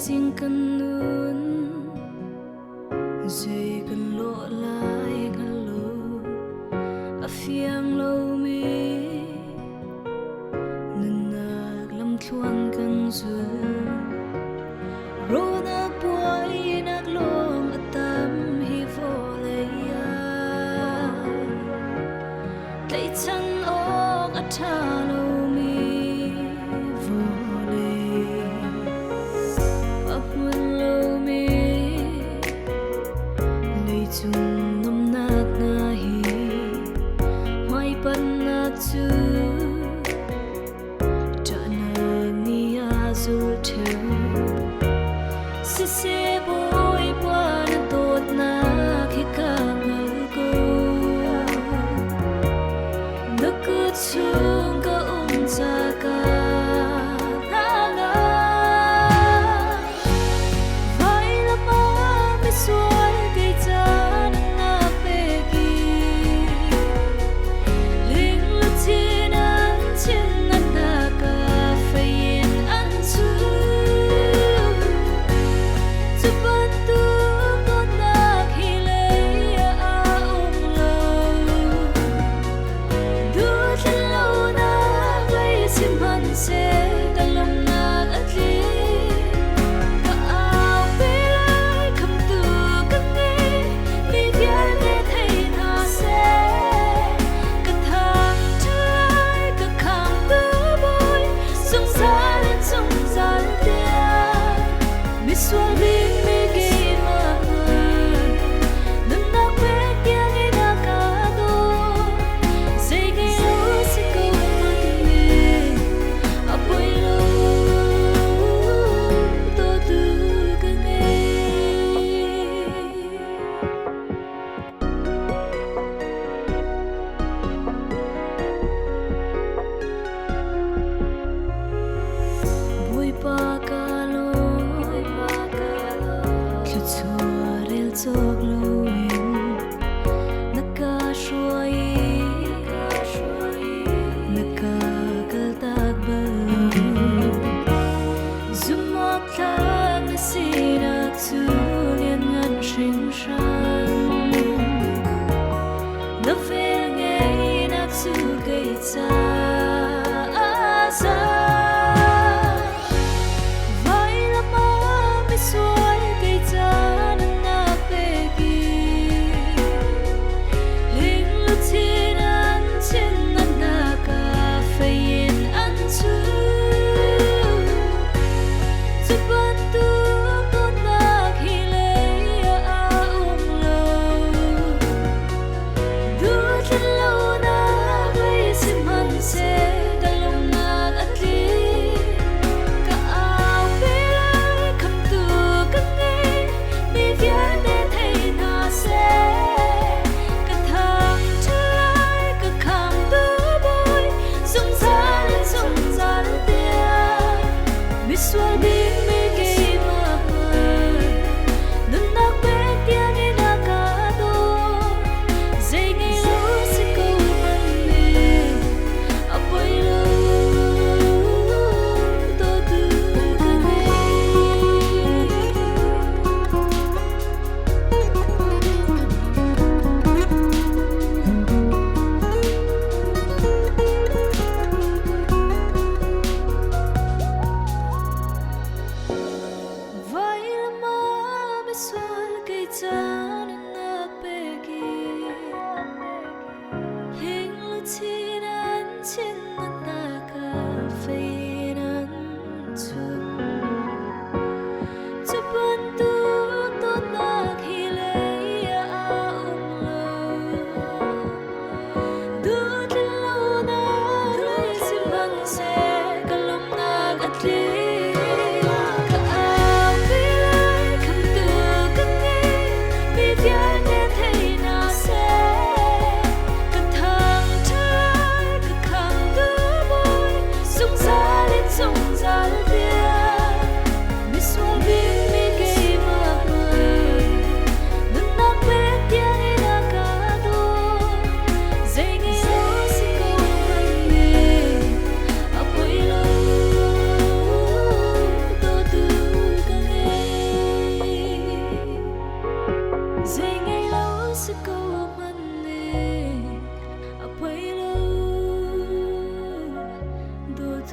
riêng cần luôn dây cần lộ lại cần lâu à phiang lâu mi nên nạc lâm thuan cần rồi rồi nạc buổi nạc long ở tâm hi vô lấy lấy chân ốc ở thà lâu mi vô lấy ấp muôn lâu mi lấy chung ngâm nạc na hi mai pan nạc chu trả nạc ni a du theo se boy qua na tot na khi ka ngal ko na ku chung ka cha ka na na vai la ma mi suai ke cha na pe ki ling lu chi na chin na ka fe yin an chu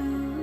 tu